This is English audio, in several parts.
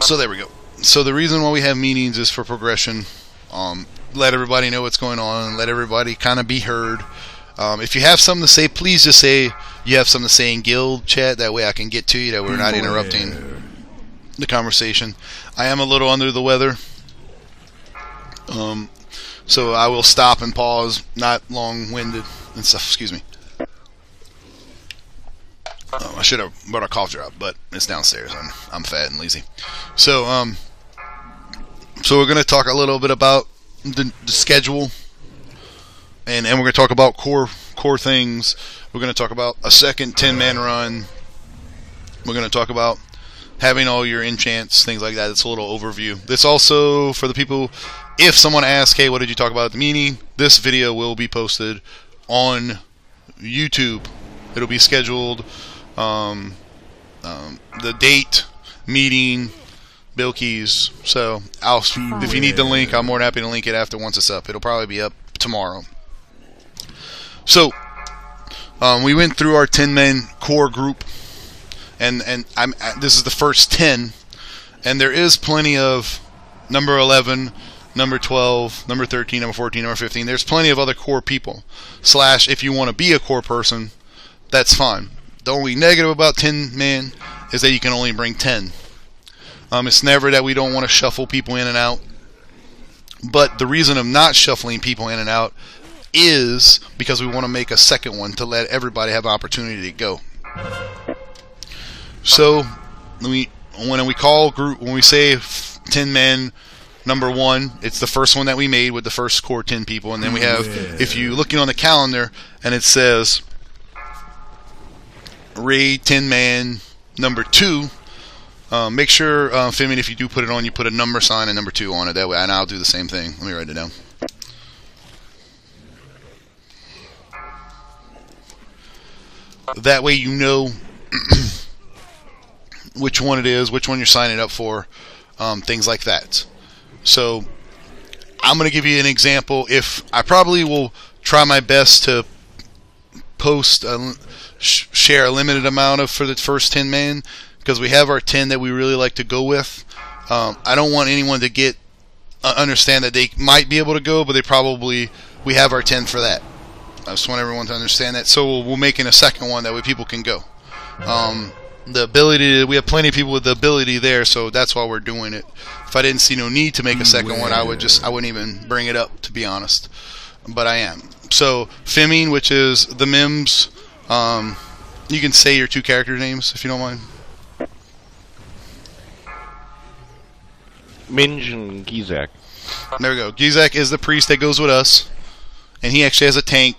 So there we go. So the reason why we have meetings is for progression. Let everybody know what's going on. Let everybody kind of be heard. If you have something to say, please just say you have something to say in guild chat. That way I can get to you. That we're not interrupting the conversation. I am a little under the weather. So I will stop and pause. Not long-winded and stuff. Excuse me. I should have brought a cough drop, but it's downstairs. I'm fat and lazy. So we're going to talk a little bit about the schedule, and we're going to talk about core things. We're going to talk about a second 10-man run. We're going to talk about having all your enchants, things like that. It's a little overview. This also, for the people, if someone asks, hey, what did you talk about at the meeting? This video will be posted on YouTube. It'll be scheduled. The date, meeting, Billkeyz. So if you need the link, I'm more than happy to link it after once it's up. It'll probably be up tomorrow. So we went through our 10-man core group, and this is the first 10, and there is plenty of number 11, number 12, number 13, number 14, number 15. There's plenty of other core people. / if you want to be a core person, that's fine. The only negative about 10-man is that you can only bring 10. It's never that we don't want to shuffle people in and out. But the reason of not shuffling people in and out is because we want to make a second one to let everybody have an opportunity to go. So when we say 10-man number 1, it's the first one that we made with the first core 10 people, and then we have, if you're looking on the calendar and it says raid 10-man number 2, make sure, Fimmy, if you do put it on, you put a number sign and number 2 on it. That way, and I'll do the same thing. Let me write it down. That way you know which one it is, which one you're signing up for, things like that. So I'm going to give you an example. If I probably will try my best to post share a limited amount of for the first 10-man, because we have our 10 that we really like to go with. I don't want anyone to get understand that they might be able to go, but we have our 10 for that. I just want everyone to understand that. So we're making a second one that way people can go. The ability, we have plenty of people with the ability there, so that's why we're doing it. If I didn't see no need to make a second one, I wouldn't even bring it up, to be honest. But I am. So Fimming, which is the Mims. You can say your 2 character names if you don't mind. Minge and Gizak. There we go. Gizak is the priest that goes with us, and he actually has a tank,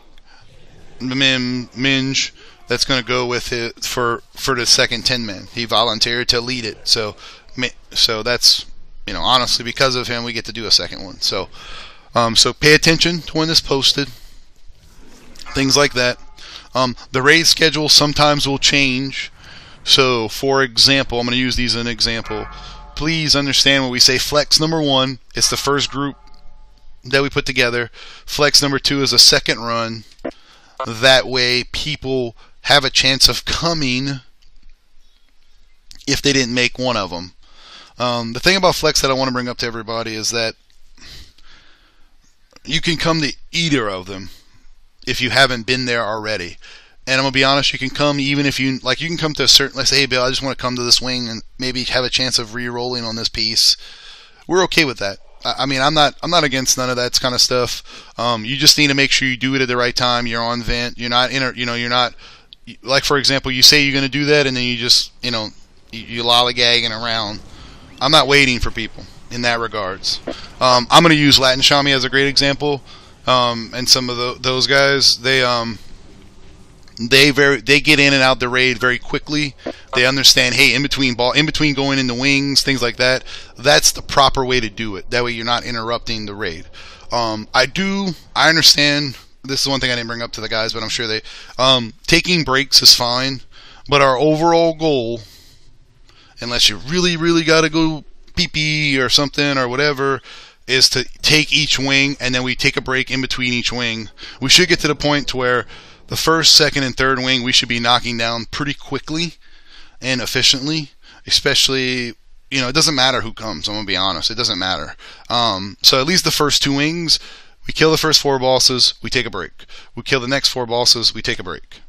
Minge, that's going to go with it for the second 10-man. He volunteered to lead it, so that's, honestly, because of him, we get to do a second one. So pay attention to when this posted, things like that. The raid schedule sometimes will change. So, for example, I'm going to use these as an example. Please understand when we say flex number 1, it's the first group that we put together. Flex number 2 is a second run. That way people have a chance of coming if they didn't make one of them. The thing about flex that I want to bring up to everybody is that you can come to either of them if you haven't been there already. And I'm going to be honest, you can come even if you can come to a certain, let's say, hey Bill, I just want to come to this wing and maybe have a chance of re-rolling on this piece. We're okay with that. I mean, I'm not against none of that kind of stuff. You just need to make sure you do it at the right time. You're on vent. You're not you're not, like, for example, you say you're going to do that and then you just, you lollygagging around. I'm not waiting for people in that regards. I'm going to use Latin Shami as a great example. And some of those guys, they get in and out the raid very quickly. They understand, hey, in between going into wings, things like that. That's the proper way to do it. That way you're not interrupting the raid. I understand. This is one thing I didn't bring up to the guys, but I'm sure taking breaks is fine. But our overall goal, unless you really, really got to go pee-pee or something or whatever, is to take each wing and then we take a break in between each wing. We should get to the point to where the first, second, and third wing we should be knocking down pretty quickly and efficiently, especially you know, it doesn't matter who comes. I'm gonna be honest, it doesn't matter. So at least the first 2 wings, we kill the first 4 bosses, we take a break. We kill the next 4 bosses, we take a break.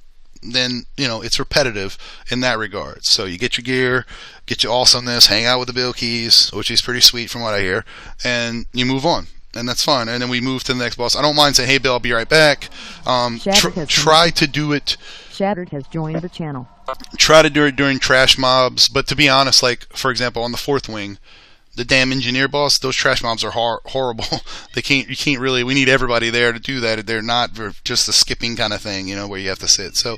Then, you know, it's repetitive in that regard. So you get your gear, get your awesomeness, hang out with the Billkeyz, which is pretty sweet from what I hear, and you move on. And that's fine. And then we move to the next boss. I don't mind saying, hey, Bill, I'll be right back. Try to do it. Shattered has joined the channel. Try to do it during trash mobs. But to be honest, like, for example, on the 4th wing, the damn engineer boss, those trash mobs are horrible. You can't really, we need everybody there to do that. They're not just a skipping kind of thing, you know, where you have to sit. So,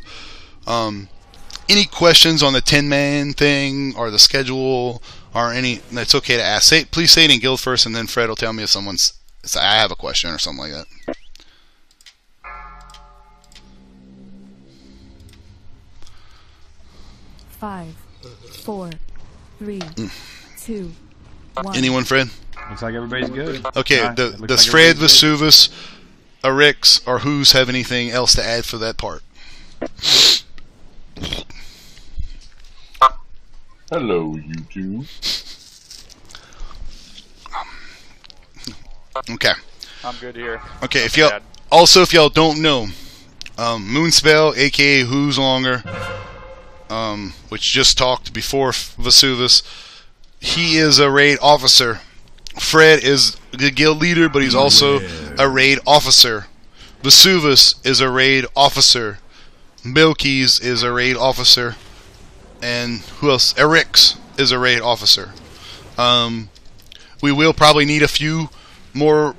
any questions on the 10-man thing or the schedule or any, it's okay to ask. Please say it in guild first, and then Fred will tell me if I have a question or something like that. Five, 4, 3, 2, 1. Anyone, Fred? Looks like everybody's good. Okay, does Fred, Vesuvus, Arix, or Who's have anything else to add for that part? Hello, YouTube. Okay. I'm good here. Okay, if y'all don't know, Moonspell, aka Who's Longer, which just talked before Vesuvus, he is a raid officer. Fred is the guild leader, but he's also a raid officer. Vesuvus is a raid officer. Billkeyz is a raid officer. And who else? Arix is a raid officer. We will probably need a few more,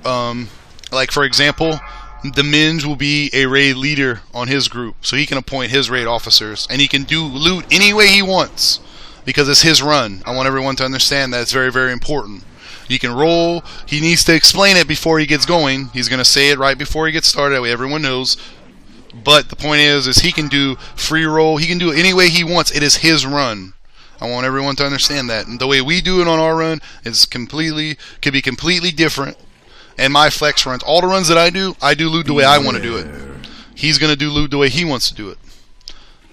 like for example, the Minge will be a raid leader on his group, so he can appoint his raid officers, and he can do loot any way he wants, because it's his run. I want everyone to understand that it's very, very important. You can roll, he needs to explain it before he gets going. He's going to say it right before he gets started, that way everyone knows. But the point is he can do free roll, he can do it any way he wants. It is his run. I want everyone to understand that. And the way we do it on our run is could be completely different. And my flex runs, all the runs that I do loot the way I want to do it. He's going to do loot the way he wants to do it.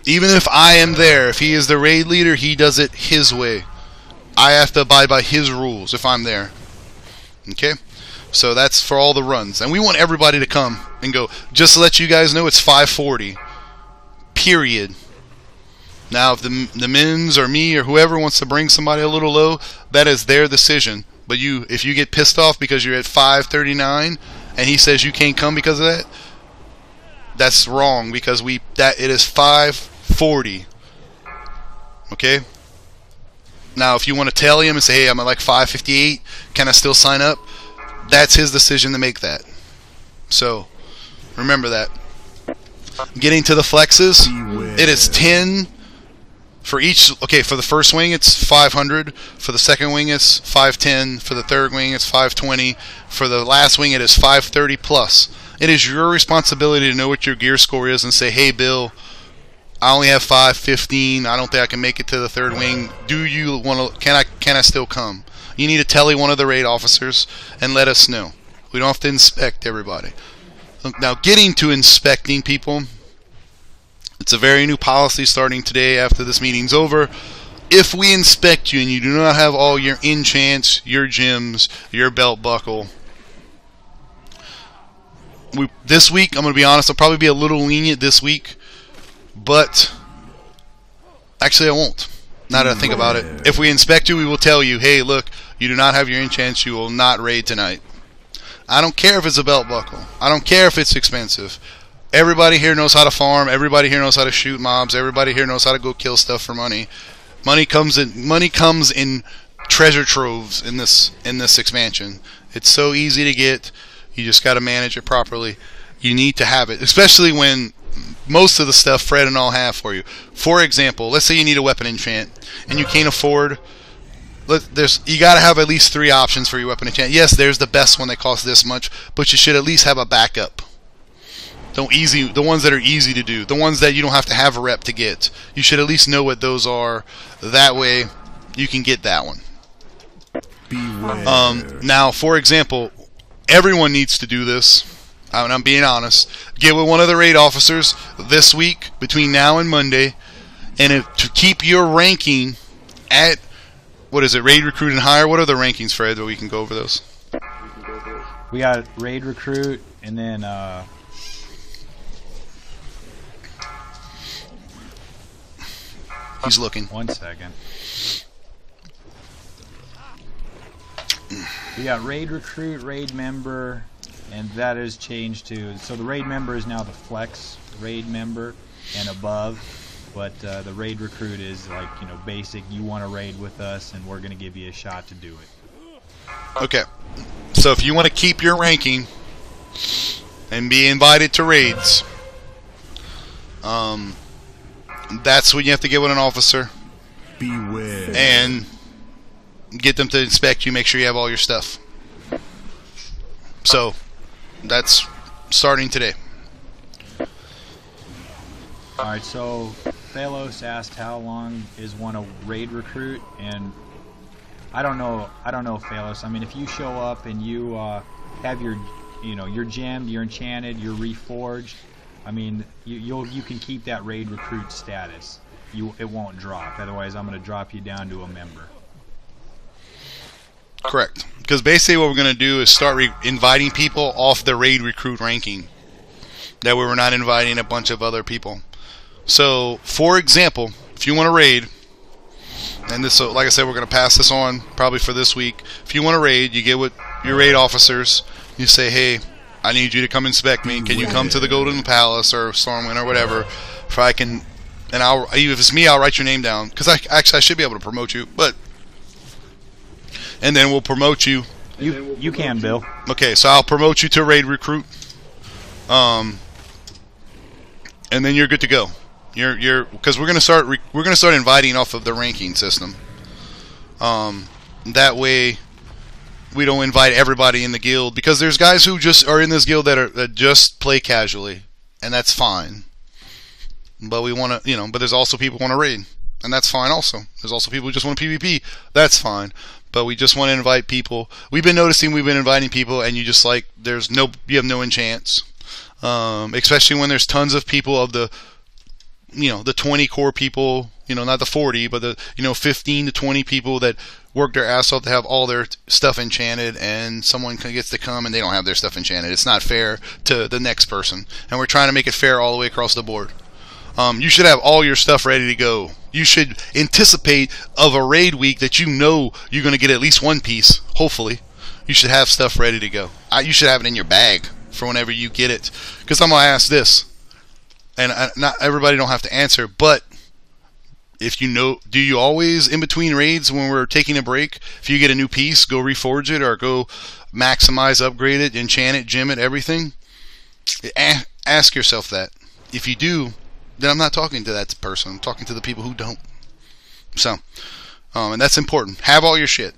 Even if I am there, if he is the raid leader, he does it his way. I have to abide by his rules if I'm there. Okay? So that's for all the runs. And we want everybody to come and go. Just to let you guys know, it's 5:40. Period. Now, if the Mins or me or whoever wants to bring somebody a little low, that is their decision. But if you get pissed off because you're at 5:39 and he says you can't come because of that, that's wrong, because it is 5:40. Okay? Now, if you want to tell him and say, hey, I'm at like 5:58, can I still sign up? That's his decision to make that. So, remember that. Getting to the flexes, it is 10 for each. Okay, for the first wing it's 500. For the second wing it's 510. For the third wing it's 520. For the last wing it is 530 plus. It is your responsibility to know what your gear score is and say, hey Bill, I only have 515. I don't think I can make it to the third wing. Do you want to? Can I still come? You need to tell one of the raid officers and let us know. We don't have to inspect everybody. Now, getting to inspecting people, it's a very new policy starting today after this meeting's over. If we inspect you and you do not have all your enchants, your gems, your belt buckle, this week, I'm going to be honest, I'll probably be a little lenient this week, but actually I won't. Now that I think about it, if we inspect you, we will tell you, hey, look, you do not have your enchants, you will not raid tonight. I don't care if it's a belt buckle. I don't care if it's expensive. Everybody here knows how to farm. Everybody here knows how to shoot mobs. Everybody here knows how to go kill stuff for money. Money comes in treasure troves in this expansion. It's so easy to get. You just got to manage it properly. You need to have it, especially when most of the stuff Fred and all have for you. For example, let's say you need a weapon enchant and you can't afford. You got to have at least 3 options for your weapon enchant. Yes, there's the best one that costs this much, but you should at least have a backup. The ones that are easy to do, the ones that you don't have to have a rep to get. You should at least know what those are. That way, you can get that one. Now, for example, everyone needs to do this. And I'm being honest. Get with one of the raid officers this week between now and Monday, and to keep your ranking at what is it? Raid, recruit, and hire. What are the rankings, Fred? That we can go over those. We got raid, recruit, and then he's looking. 1 second. We got raid, recruit, raid member, and that is changed to. So the raid member is now the flex raid member and above. But the raid recruit is like, you know, basic. You want to raid with us, and we're going to give you a shot to do it. Okay. So if you want to keep your ranking and be invited to raids, that's when you have to get with an officer. Beware. And get them to inspect you, make sure you have all your stuff. So that's starting today. Alright, so Phalos asked how long is one a raid recruit, and I don't know Phalos. I mean, if you show up and you have your, you know, you're gemmed, you're enchanted, you're reforged, I mean, you can keep that raid recruit status. It won't drop. Otherwise, I'm going to drop you down to a member. Correct. Because basically what we're going to do is start inviting people off the raid recruit ranking. That way we're not inviting a bunch of other people. So, for example, if you want to raid, and this, like I said, we're going to pass this on probably for this week. If you want to raid, you get with your raid officers. You say, hey, I need you to come inspect me. Can you come to the Golden Palace or Stormwind or whatever? If I can, and if it's me, I'll write your name down. Because I should be able to promote you. And then we'll promote you. You can, Bill. Okay, so I'll promote you to raid recruit. And then you're good to go. Because we're gonna start inviting off of the ranking system. That way, we don't invite everybody in the guild, because there's guys who just are in this guild that just play casually, and that's fine. But we want to, you know. But there's also people who want to raid, and that's fine also. There's also people who just want to PvP. That's fine. But we just want to invite people. We've been noticing we've been inviting people, and you just like you have no enchants. Especially when there's tons of people of the, you know, the 20 core people, you know, not the 40, but the, you know, 15 to 20 people that work their ass off to have all their stuff enchanted, and someone gets to come and they don't have their stuff enchanted. It's not fair to the next person, and we're trying to make it fair all the way across the board. You should have all your stuff ready to go. You should anticipate of a raid week that you know you're going to get at least one piece, hopefully. You should have stuff ready to go. You should have it in your bag for whenever you get it. Because I'm going to ask this, and not everybody don't have to answer, but if you know, do you always, in between raids when we're taking a break, if you get a new piece, go reforge it or go maximize, upgrade it, enchant it, gem it, everything? Ask yourself that. If you do, then I'm not talking to that person. I'm talking to the people who don't. So, and that's important. Have all your shit.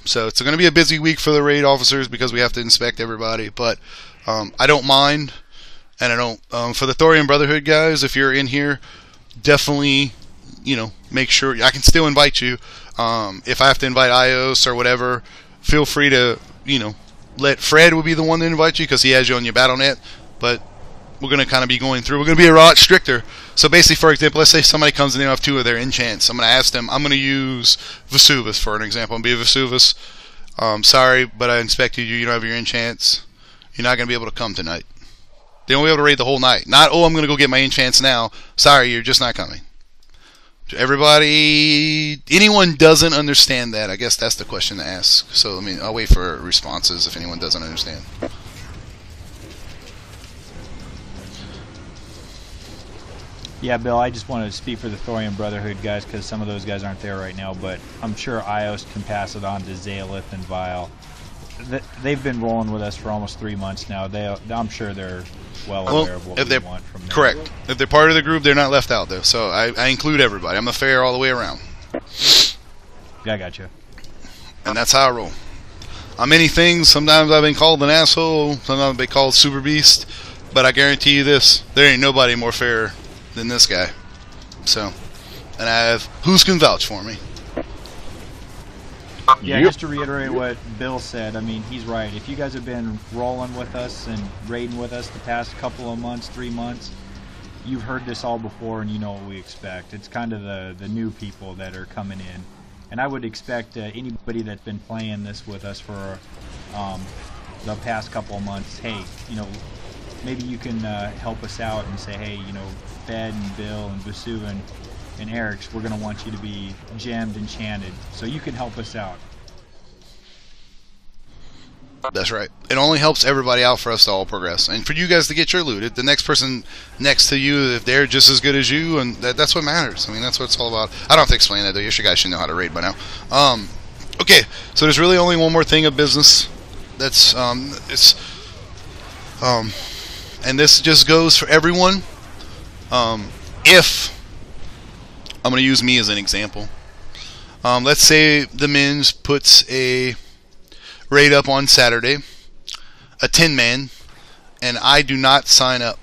So it's going to be a busy week for the raid officers because we have to inspect everybody. But I don't mind, and I don't. For the Thorium Brotherhood guys, if you're in here, definitely, you know, make sure I can still invite you. If I have to invite Ios or whatever, feel free to, you know, let Fred will be the one to invite you because he has you on your BattleNet. But we're going to kind of be going through. We're going to be a lot stricter. So basically, for example, let's say somebody comes and they have 2 of their enchants. I'm going to ask them, I'm going to use Vesuvus for an example. I'm going to be Vesuvus. Sorry, but I inspected you. You don't have your enchants. You're not going to be able to come tonight. They won't be able to raid the whole night. Not, oh, I'm going to go get my enchants now. Sorry, you're just not coming. Everybody, anyone doesn't understand that? I guess that's the question to ask. So, I mean, I'll wait for responses if anyone doesn't understand. Yeah, Bill, I just wanted to speak for the Thorium Brotherhood guys because some of those guys aren't there right now, but I'm sure Ios can pass it on to Zaelith and Vile. They've been rolling with us for almost 3 months now. I'm sure they're well aware of what we want from them. Correct. If they're part of the group, they're not left out though. So I include everybody. I'm a fair all the way around. Yeah, I got you. And that's how I roll. On many things, sometimes I've been called an asshole. Sometimes I've been called Super Beast. But I guarantee you this: there ain't nobody more fair than this guy. So, and I have who's can vouch for me. Yeah, just to reiterate what Bill said, I mean, he's right. If you guys have been rolling with us and raiding with us the past couple of months, 3 months, you've heard this all before and you know what we expect. It's kind of the new people that are coming in. And I would expect anybody that's been playing this with us for the past couple of months, hey, you know, maybe you can help us out and say, hey, you know, Fed and Bill and Vasu and Eric's, we're going to want you to be gemmed, enchanted. So you can help us out. That's right. It only helps everybody out for us to all progress. And for you guys to get your loot. The next person next to you, if they're just as good as you, and that's what matters. I mean, that's what it's all about. I don't have to explain that, though. You guys should know how to raid by now. Okay, so there's really only one more thing of business. That's, and this just goes for everyone. If, I'm going to use me as an example. Let's say the Mins puts a raid up on Saturday, a 10-man, and I do not sign up.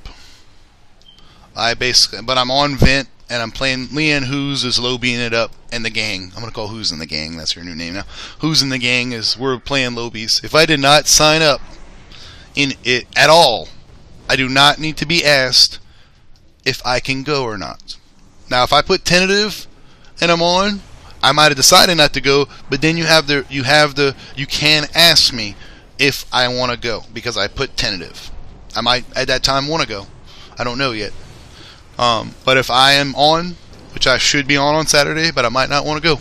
But I'm on Vent, and I'm playing Leanne Who's is lobbying it up, and the gang. I'm gonna call Who's in the Gang. That's her new name now. Who's in the Gang is we're playing lobbies. If I did not sign up in it at all, I do not need to be asked if I can go or not. Now, if I put tentative and I'm on, I might have decided not to go, but then you can ask me if I want to go because I put tentative. I might at that time want to go. I don't know yet. But if I am on, which I should be on Saturday, but I might not want to go,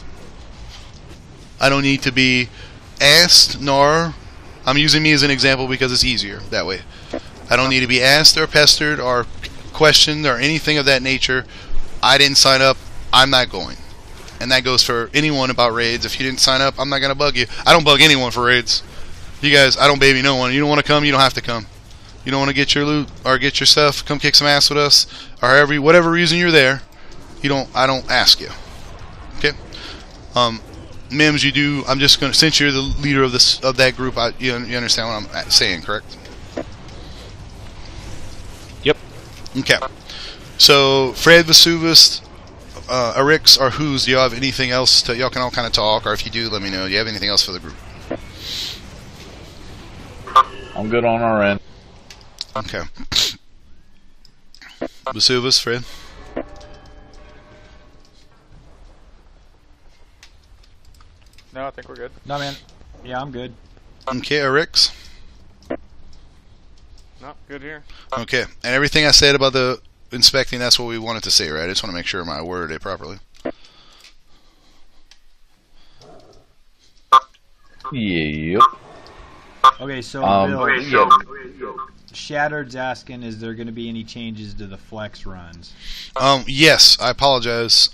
I don't need to be asked, nor I'm using me as an example because it's easier that way. I don't need to be asked or pestered or questioned or anything of that nature. I didn't sign up. I'm not going. And that goes for anyone about raids. If you didn't sign up, I'm not going to bug you. I don't bug anyone for raids. You guys, I don't baby no one. You don't want to come, you don't have to come. You don't want to get your loot or get your stuff, come kick some ass with us, or whatever reason you're there, I don't ask you. Okay? Mims, you do, I'm just going to, since you're the leader of that group, you understand what I'm saying, correct? Yep. Okay. So, Fred, Vesuvius, Eric's, or Who's, do y'all have anything else to, y'all can all kind of talk, or if you do, let me know. Do you have anything else for the group? I'm good on our end. Okay. Vesuvius, Fred? No, I think we're good. No, man. Yeah, I'm good. Okay, Eric's? No, good here. Okay, and everything I said about the inspecting, that's what we wanted to say, right? I just want to make sure I worded it properly. Yep. Okay, so Yep. Shattered's asking, is there going to be any changes to the flex runs? Yes, I apologize.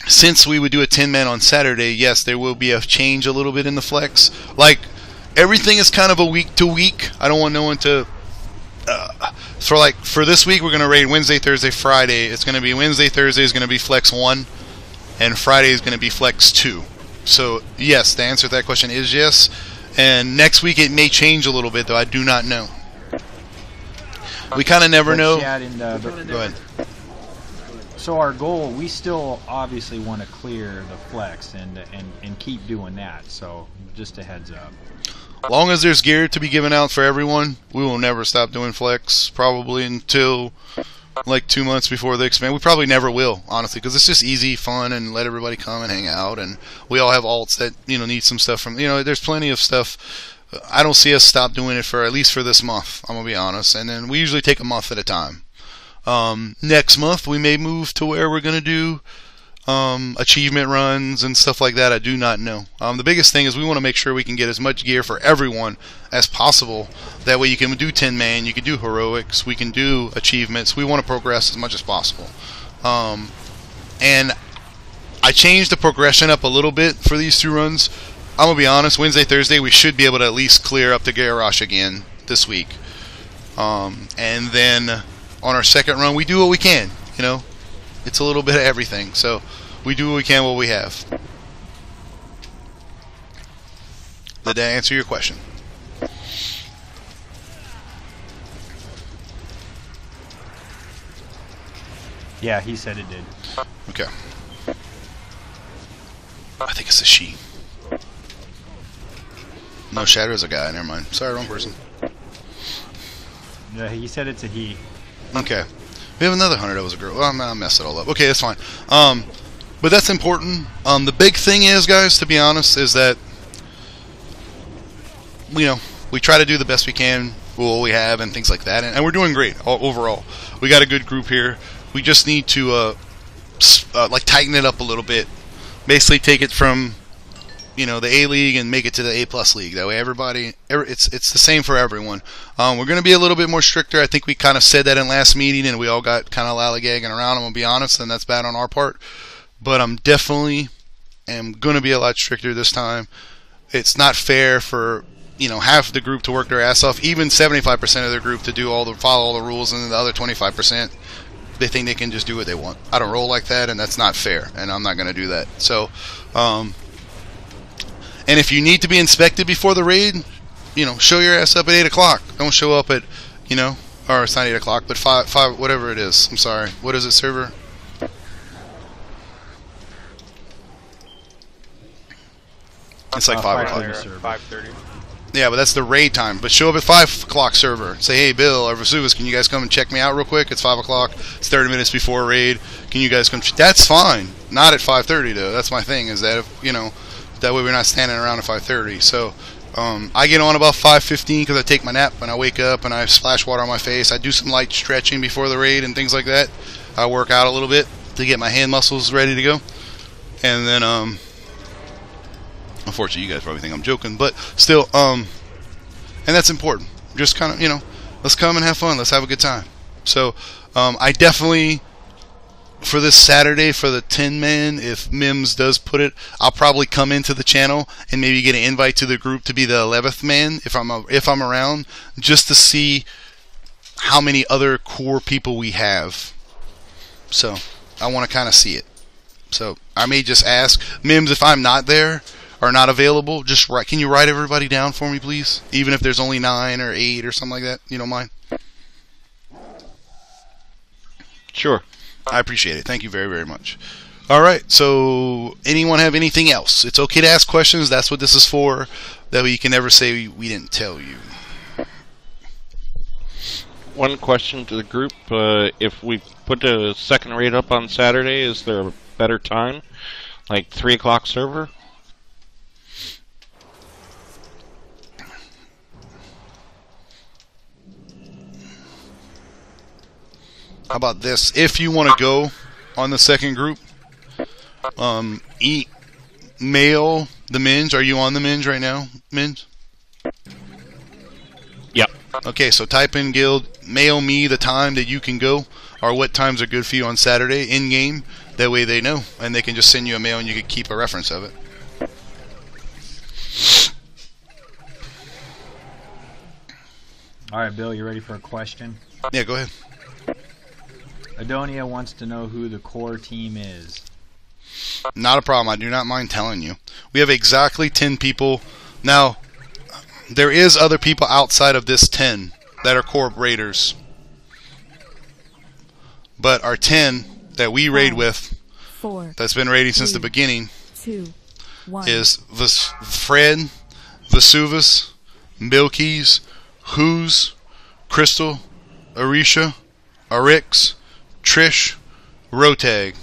Since we would do a 10-man on Saturday, yes, there will be a change a little bit in the flex. Like, everything is kind of a week to week. I don't want no one to... for this week, we're going to raid Wednesday, Thursday, Friday. It's going to be Wednesday, Thursday is going to be flex 1, and Friday is going to be flex 2. So, yes, the answer to that question is yes. And next week it may change a little bit, though I do not know. We kind of never know. Go ahead. So our goal, we still obviously want to clear the flex and keep doing that. So just a heads up. Long as there's gear to be given out for everyone, we will never stop doing flex. Probably until like 2 months before they expand. We probably never will, honestly, because it's just easy, fun, and let everybody come and hang out. And we all have alts that need some stuff from. There's plenty of stuff. I don't see us stop doing it for at least for this month. I'm gonna be honest. And then we usually take a month at a time. Next month we may move to where we're gonna do achievement runs and stuff like that. I do not know. The biggest thing is we want to make sure we can get as much gear for everyone as possible. That way you can do 10-man, you can do heroics, we can do achievements. We want to progress as much as possible. And I changed the progression up a little bit for these 2 runs. I'm going to be honest, Wednesday, Thursday, we should be able to at least clear up the Garrosh again this week. And then on our second run, we do what we can, It's a little bit of everything. So we do what we can, what we have. Did that answer your question? Yeah, he said it did. Okay. I think it's a she. No, Shadow is a guy. Never mind. Sorry, wrong person. Yeah, he said it's a he. Okay. We have another hunter that was a girl. Well, I messed it all up. Okay, that's fine. But that's important. The big thing is, guys, to be honest, is that we try to do the best we can with what we have and things like that, and we're doing great overall. We got a good group here. We just need to like tighten it up a little bit. Basically, take it from the A League and make it to the A+ League. That way, it's the same for everyone. We're going to be a little bit more stricter. I think we kind of said that in last meeting, and we all got kind of lollygagging around. I'm gonna be honest, and that's bad on our part. But I'm definitely am going to be a lot stricter this time. It's not fair for half the group to work their ass off, even 75% of their group to follow all the rules, and the other 25% they think they can just do what they want. I don't roll like that, and that's not fair, and I'm not going to do that. So, and if you need to be inspected before the raid, show your ass up at 8 o'clock. Don't show up at, or it's not 8 o'clock, but 5, whatever it is. I'm sorry. What is it, server? It's like 5 o'clock. 5:30. Yeah, but that's the raid time. But show up at 5 o'clock server. Say, hey, Bill or Vesuvius, can you guys come and check me out real quick? It's 5 o'clock. It's 30 minutes before raid. Can you guys come? That's fine. Not at 5:30 though. That's my thing. Is that if, that way we're not standing around at 5:30. So I get on about 5:15 because I take my nap and I wake up and I splash water on my face. I do some light stretching before the raid and things like that. I work out a little bit to get my hand muscles ready to go, and then unfortunately, you guys probably think I'm joking, but still, and that's important. Just kind of, let's come and have fun. Let's have a good time. So, I definitely, for this Saturday, for the 10-man, if Mims does put it, I'll probably come into the channel and maybe get an invite to the group to be the 11th man if I'm around, just to see how many other core people we have. So, I want to kind of see it. So, I may just ask Mims if I'm not there or not available, just write. Can you write everybody down for me, please? Even if there's only 9 or 8 or something like that. You don't mind? Sure. I appreciate it. Thank you very, very much. All right. So, anyone have anything else? It's okay to ask questions. That's what this is for. That way you can never say we didn't tell you. One question to the group. If we put a second raid up on Saturday, is there a better time? Like 3 o'clock server? How about this? If you want to go on the second group, mail the Minge. Are you on the Minge right now, Minge? Yep. Okay, so type in guild, mail me the time that you can go, or what times are good for you on Saturday in game. That way they know, and they can just send you a mail, and you can keep a reference of it. All right, Bill, you ready for a question? Yeah, go ahead. Adonia wants to know who the core team is. Not a problem. I do not mind telling you. We have exactly 10 people. Now, there is other people outside of this 10 that are core raiders. But our 10 that we raid with, 4, that's been raiding since the 3, beginning, 2, 1. is Fred, Vesuvius, Billkeyz, Who's, Crystal, Arisha, Arix, Trish, Rotag.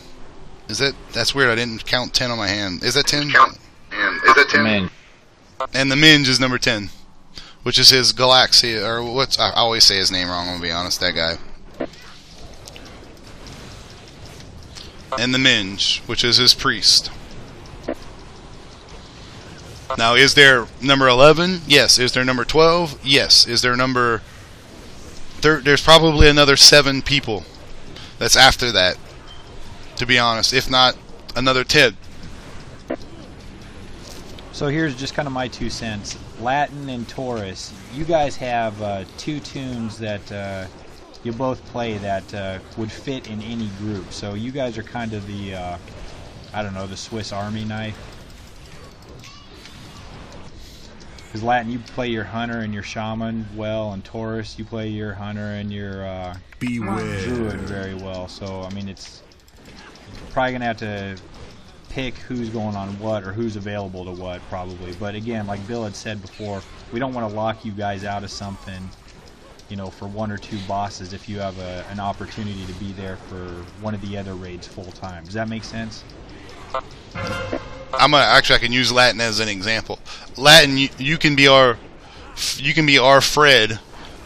That's weird. I didn't count 10 on my hand. Is that 10? Is that 10? Man. And the Minge is number 10, which is his Galaxia, or I always say his name wrong, I'm going to be honest, that guy. And the Minge, which is his priest. Now, is there number 11? Yes. Is there number 12? Yes. Is there number... There's probably another 7 people that's after that, to be honest. If not, another 10. So here's just kind of my 2 cents. Latin and Taurus, you guys have 2 tunes that you both play that would fit in any group. So you guys are kind of the, I don't know, the Swiss Army knife. Because Latin, you play your hunter and your shaman well, and Taurus, you play your hunter and your druid very well. So, I mean, it's probably going to have to pick who's going on what or who's available to what, probably. But again, like Bill had said before, we don't want to lock you guys out of something, you know, for 1 or 2 bosses if you have an opportunity to be there for one of the other raids full time. Does that make sense? Actually, I can use Latin as an example. Latin, you can be our Fred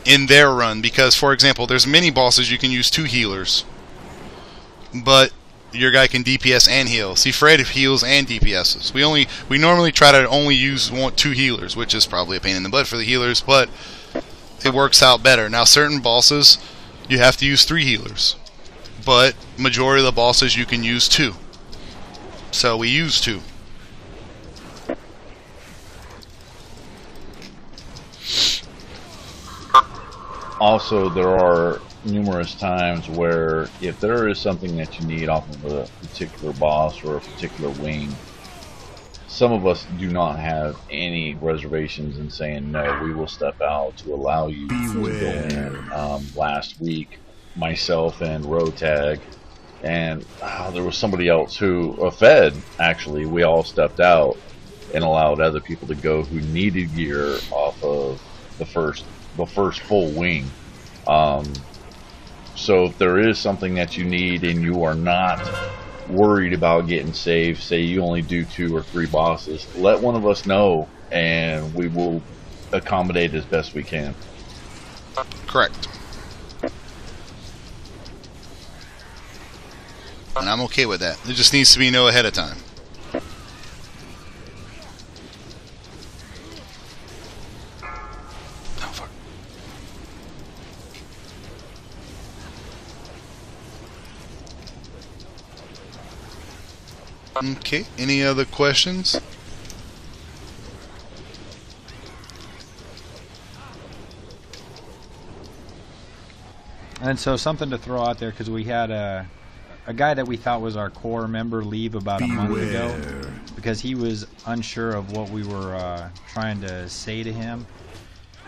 in their run, because, for example, there's many bosses you can use 2 healers, but your guy can DPS and heal. See, Fred heals and DPSs. We normally try to only use 2 healers, which is probably a pain in the butt for the healers, but it works out better. Now, certain bosses you have to use 3 healers, but majority of the bosses you can use 2. So we use 2. Also, there are numerous times where if there is something that you need off of a particular boss or a particular wing, some of us do not have any reservations in saying no, we will step out to allow you to go in. Last week, myself and Rotag and there was somebody else who, Fed actually, we all stepped out and allowed other people to go who needed gear off of the first full wing. So if there is something that you need and you are not worried about getting saved, say you only do 2 or 3 bosses, let one of us know and we will accommodate as best we can. Correct. And I'm okay with that. There just needs to be no ahead of time. Oh, fuck. Okay, any other questions? And so something to throw out there, because we had a guy that we thought was our core member leave about a month ago because he was unsure of what we were trying to say to him.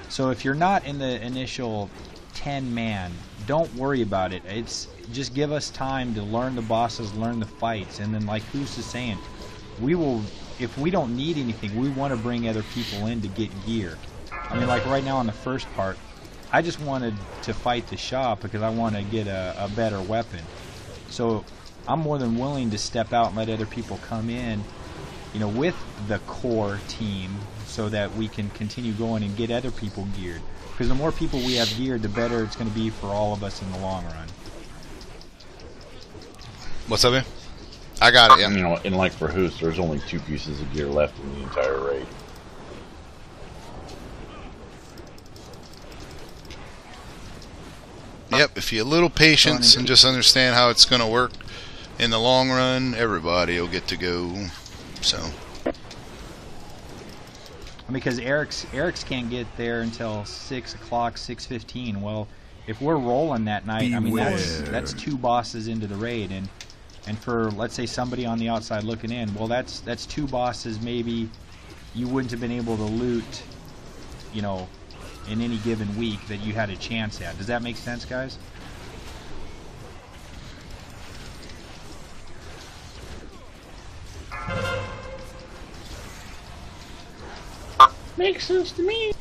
So if you're not in the initial 10-man, don't worry about it. It's just give us time to learn the bosses, learn the fights, and then, like Who's is saying, we will, if we don't need anything, we want to bring other people in to get gear. I mean, like right now on the first part, I just wanted to fight the shop because I want to get a better weapon. So I'm more than willing to step out and let other people come in, you know, with the core team so that we can continue going and get other people geared. Because the more people we have geared, the better it's going to be for all of us in the long run. What's up, man? I got it, yeah. You know, and like for Hoos, there's only 2 pieces of gear left in the entire raid. Yep, if you have a little patience and just understand how it's going to work in the long run, everybody will get to go. So, because Eric's can't get there until 6 o'clock, 6:15. Well, if we're rolling that night, I mean that's 2 bosses into the raid, and for, let's say, somebody on the outside looking in, well, that's 2 bosses maybe you wouldn't have been able to loot, you know, in any given week that you had a chance at. Does that make sense, guys? Makes sense to me.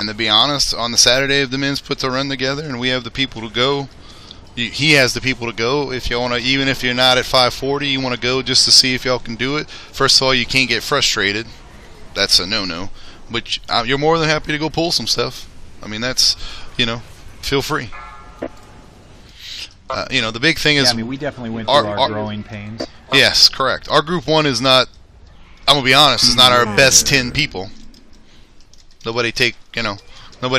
and to be honest, on the Saturday, if the men's put the run together and we have the people to go, he has the people to go. If you want to, even if you're not at 540, you want to go just to see if y'all can do it. First of all, you can't get frustrated. That's a no-no. But you're more than happy to go pull some stuff. I mean, that's, you know, feel free. You know, the big thing is... Yeah, I mean, we definitely went through our growing pains. Yes, correct. Our group 1 is not, I'm going to be honest, is not our best 10 people. Nobody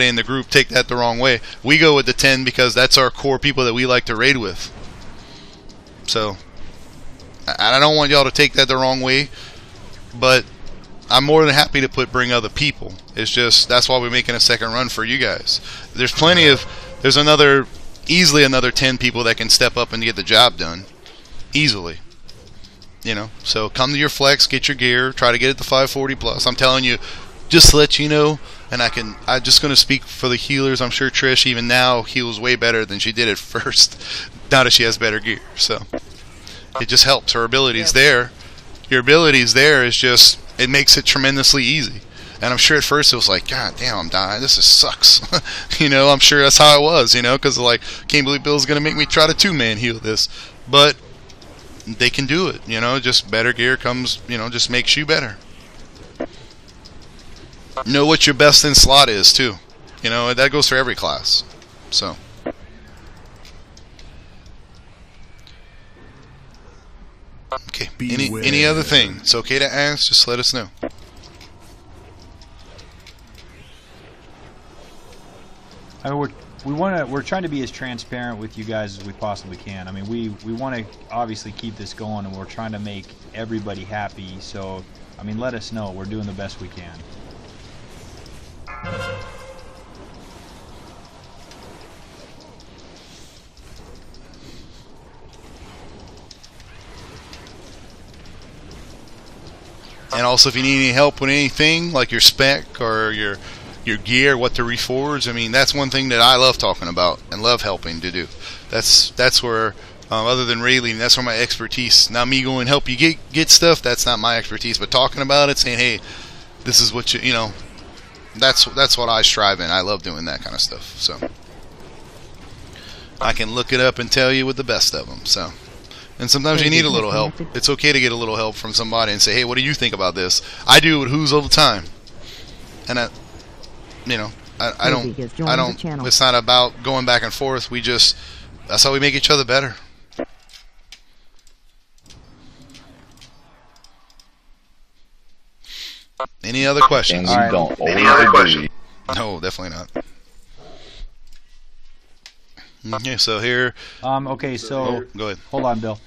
in the group take that the wrong way. We go with the 10 because that's our core people that we like to raid with. So, I don't want y'all to take that the wrong way, but I'm more than happy to bring other people. It's just, that's why we're making a second run for you guys. There's easily another 10 people that can step up and get the job done. Easily. You know, so come to your flex, get your gear, try to get it to 540 plus. I'm telling you, just to let you know, and I'm just going to speak for the healers. I'm sure Trish, even now, heals way better than she did at first, now that she has better gear. So, It just helps. Her ability's there. Your ability's there is just, it makes it tremendously easy. And I'm sure at first it was like, God damn, I'm dying. This just sucks. You know, I'm sure that's how it was, you know, because like, can't believe Bill's going to make me try to two-man heal this. But they can do it, you know, just better gear comes, you know, just makes you better. Know what your best in slot is, too. You know, that goes for every class. So. Okay, any other thing? It's okay to ask, just let us know. I mean, we're trying to be as transparent with you guys as we possibly can. I mean, we want to obviously keep this going, and we're trying to make everybody happy. So, I mean, let us know. We're doing the best we can. And also, if you need any help with anything, like your spec or your gear, what to reforge, I mean, that's one thing that I love talking about and love helping to do. That's where, other than raid leading, that's where my expertise. Not me going help you get stuff. That's not my expertise. But talking about it, saying, hey, this is what you know. That's what I strive in. I love doing that kind of stuff. So I can look it up and tell you with the best of them. So. And sometimes you need a little help. It's okay to get a little help from somebody and say, hey, what do you think about this? I do it with Who's all the time. And I don't, it's not about going back and forth. That's how we make each other better. Any other questions? And we don't always agree. No, definitely not. Okay, so here. Okay, so go ahead. Hold on, Bill.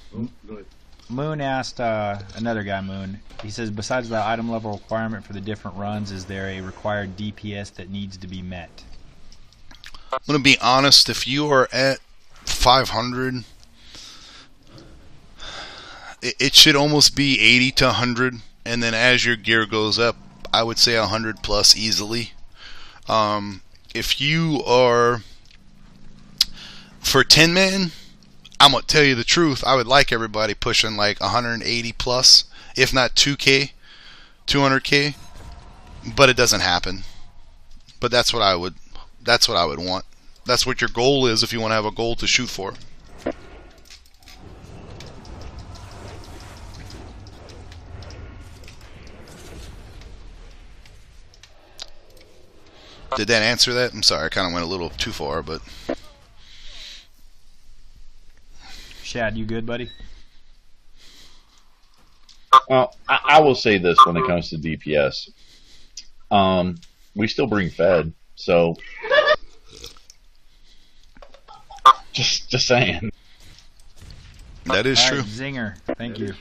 Moon asked another guy, Moon. He says, besides the item level requirement for the different runs, is there a required DPS that needs to be met? I'm gonna be honest. If you are at 500, it should almost be 80 to 100, and then as your gear goes up, I would say 100 plus easily. If you are for 10 man, I'm gonna tell you the truth. I would like everybody pushing like 180 plus, if not 2K, 200K, but it doesn't happen. But that's what I would want. That's what your goal is if you want to have a goal to shoot for. Did that answer that? I'm sorry, I kind of went a little too far, but. Shad, you good, buddy? I will say this when it comes to DPS. We still bring Fed, so just saying. That is true. Zinger, thank you.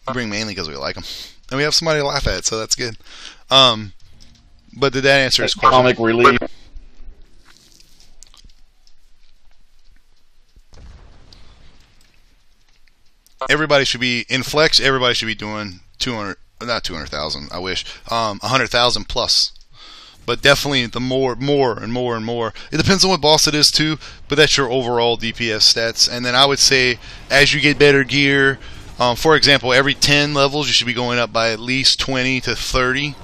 We bring mainly because we like them, and we have somebody to laugh at, so that's good. But did that answer his question? Comic relief. Everybody should be in flex. Everybody should be doing 200, not 200,000. I wish 100,000 plus. But definitely the more and more. It depends on what boss it is too. But that's your overall DPS stats. And then I would say as you get better gear, for example, every 10 levels you should be going up by at least 20 to 30.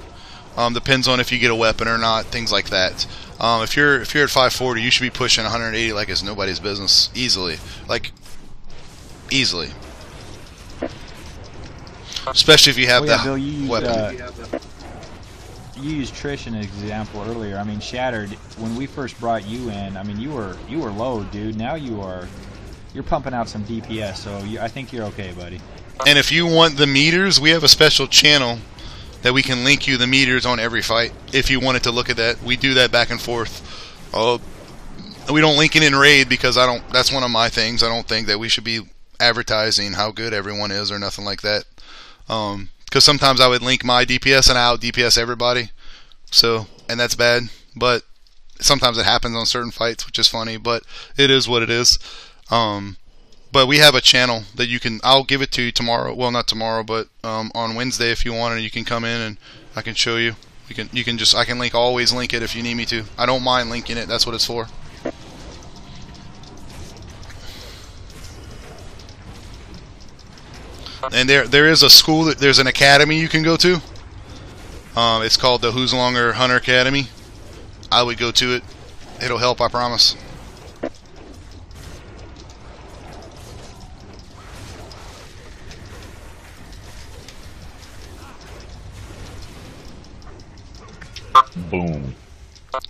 Depends on if you get a weapon or not. Things like that. If you're at 540, you should be pushing 180 like it's nobody's business easily. Easily. Especially if you have Bill, you weapon. You used Trish in an example earlier. I mean, Shattered, when we first brought you in, I mean, you were low, dude. Now you're pumping out some DPS, so I think you're okay, buddy. And if you want the meters, we have a special channel that we can link you the meters on every fight. If you wanted to look at that, we do that back and forth. We don't link it in raid because that's one of my things. I don't think that we should be advertising how good everyone is or nothing like that. Because sometimes I would link my DPS and I out DPS everybody, and that's bad. But sometimes it happens on certain fights, which is funny. But it is what it is. But we have a channel that you can. I'll give it to you tomorrow. Well, not tomorrow, but on Wednesday if you want, and you can come in and I can show you. I can always link it if you need me to. I don't mind linking it. That's what it's for. And there is a school, there's an academy you can go to. It's called the Who's Longer Hunter Academy. I would go to it. It'll help, I promise. Boom.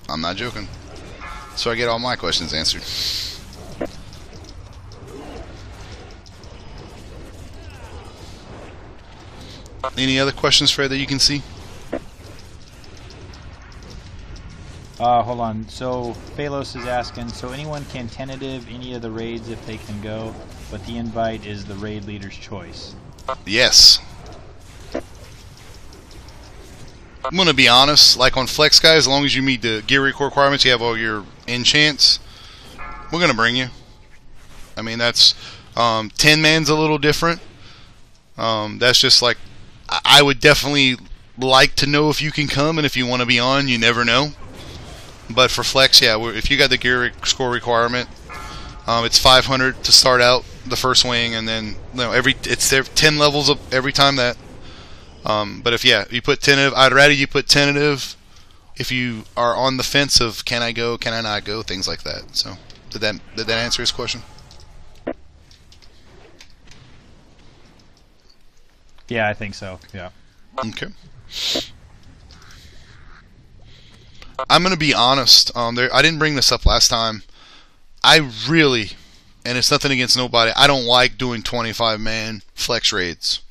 I'm not joking. So I get all my questions answered. Any other questions, Fred, that you can see? Hold on. So Phalos is asking, so anyone can tentative any of the raids if they can go, but the invite is the raid leader's choice. Yes. I'm gonna be honest, like on Flex Guys, as long as you meet the gear requirements, you have all your enchants, we're gonna bring you. I mean, that's 10 man's a little different. That's just like, I would definitely like to know if you can come, and if you want to be on, you never know. But for Flex, yeah, if you got the gear score requirement, it's 500 to start out the first wing, and then it's there 10 levels up every time that. But if you put tentative, I'd rather you put tentative if you are on the fence of can I go, can I not go, things like that. So did that answer his question? Yeah, I think so. Yeah. Okay. I'm gonna be honest. I didn't bring this up last time. I really, and it's nothing against nobody, I don't like doing 25-man flex raids.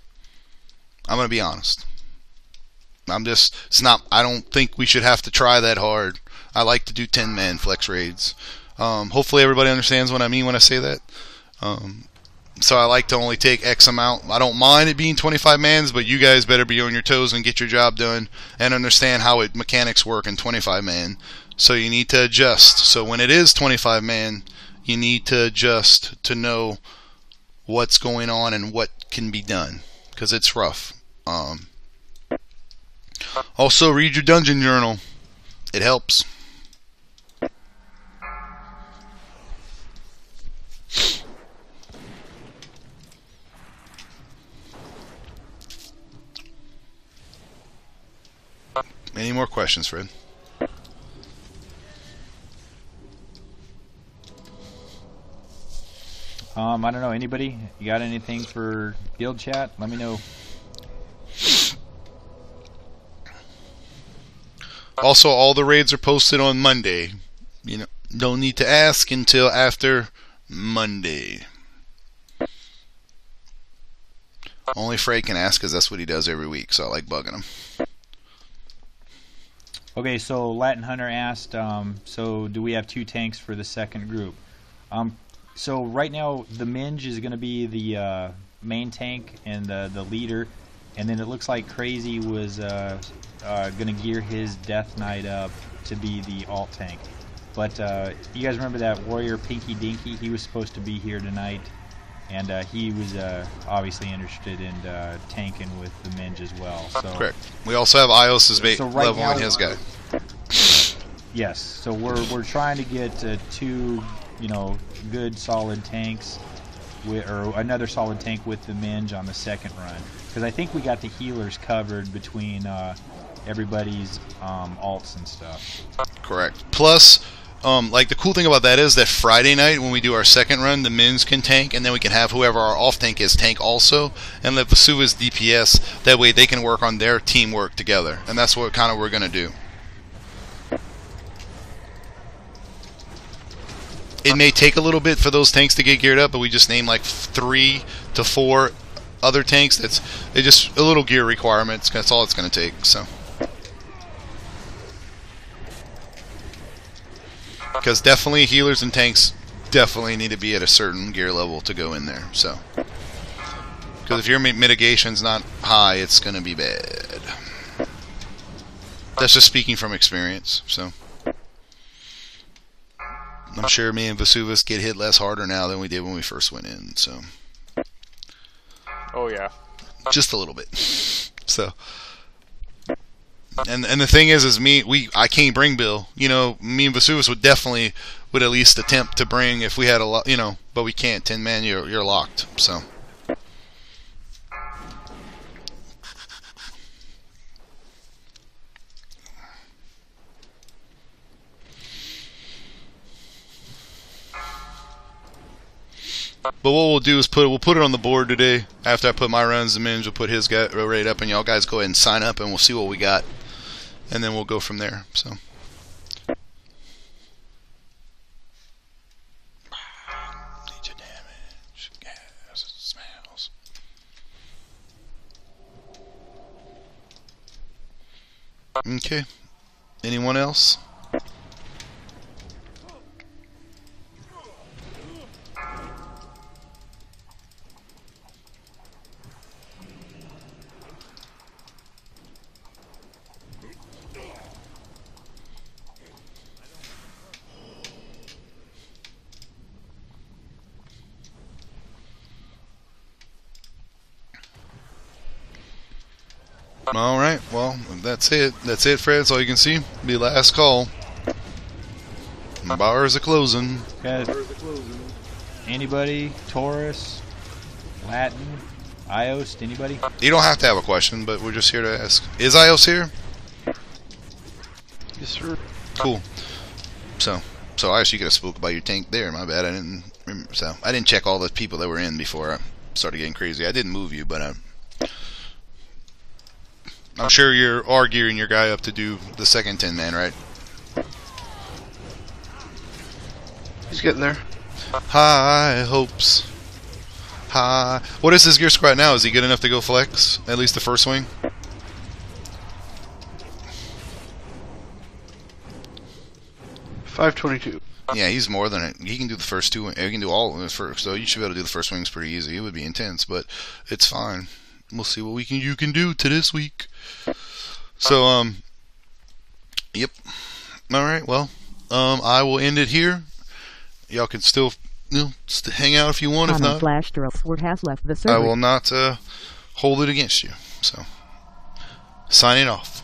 I'm gonna be honest. I don't think we should have to try that hard. I like to do 10-man flex raids. Hopefully everybody understands what I mean when I say that. So I like to only take X amount. I don't mind it being 25 mans, but you guys better be on your toes and get your job done and understand how mechanics work in 25 man. So you need to adjust. So when it is 25 man, you need to adjust to know what's going on and what can be done, because it's rough. Also, read your dungeon journal. It helps. Any more questions, Fred? I don't know. Anybody? You got anything for guild chat? Let me know. Also, all the raids are posted on Monday. You know, don't need to ask until after Monday. Only Fred can ask because that's what he does every week, so I like bugging him. Okay, so Latin Hunter asked, so do we have 2 tanks for the second group? So right now, the Minge is going to be the main tank and the leader, and then it looks like Crazy was going to gear his Death Knight up to be the alt tank. But you guys remember that warrior Pinky Dinky? He was supposed to be here tonight, and he was obviously interested in tanking with the Minge as well. So, correct. We also have Ios's right level now, in his guy. Yes. So we're trying to get 2, good solid tanks, or another solid tank with the Minge on the second run, because I think we got the healers covered between everybody's alts and stuff. Correct. Plus, like the cool thing about that is that Friday night when we do our second run, the Mins can tank, and then we can have whoever our off tank is tank also, and let Vesuva's DPS. That way they can work on their teamwork together, and that's what kind of we're gonna do. It may take a little bit for those tanks to get geared up, but we just name like 3 to 4 other tanks. It's just a little gear requirements. That's all it's gonna take. So. Because definitely healers and tanks definitely need to be at a certain gear level to go in there. So, because if your mitigation's not high, it's going to be bad. That's just speaking from experience. So, I'm sure me and Vesuvus get hit less harder now than we did when we first went in. So, Oh yeah. just a little bit. So. And the thing is I can't bring Bill. Me and Vesuvius would at least attempt to bring if we had a lot, but we can't. 10 man, you're locked. So But what we'll do is we'll put it on the board today. After I put my runs and Minge will put his raid up, and y'all guys go ahead and sign up, and we'll see what we got, and then we'll go from there. So. Nature damage, gas, smells. Okay. Anyone else? Alright, well, that's it. That's it, Fred. That's all you can see. Be last call. Bars are closing. Okay. Anybody? Taurus? Latin? Iost? Anybody? You don't have to have a question, but we're just here to ask. Is Ios here? Yes, sir. Cool. So Ios, you could have spoke about your tank there. My bad. I didn't remember. So I didn't check all the people that were in before I started getting crazy. I didn't move you, but I'm sure you are gearing your guy up to do the second 10-man, right? He's getting there. High hopes. High. What is his gear squat now? Is he good enough to go flex? At least the first swing? 522. Yeah, he's more than it. He can do the first two. He can do all of them first. So you should be able to do the first swings pretty easy. It would be intense, but it's fine. We'll see what you can do to this week. So yep. All right. Well, I will end it here. Y'all can still hang out if you want. If not, has left the server. I will not hold it against you. So signing off.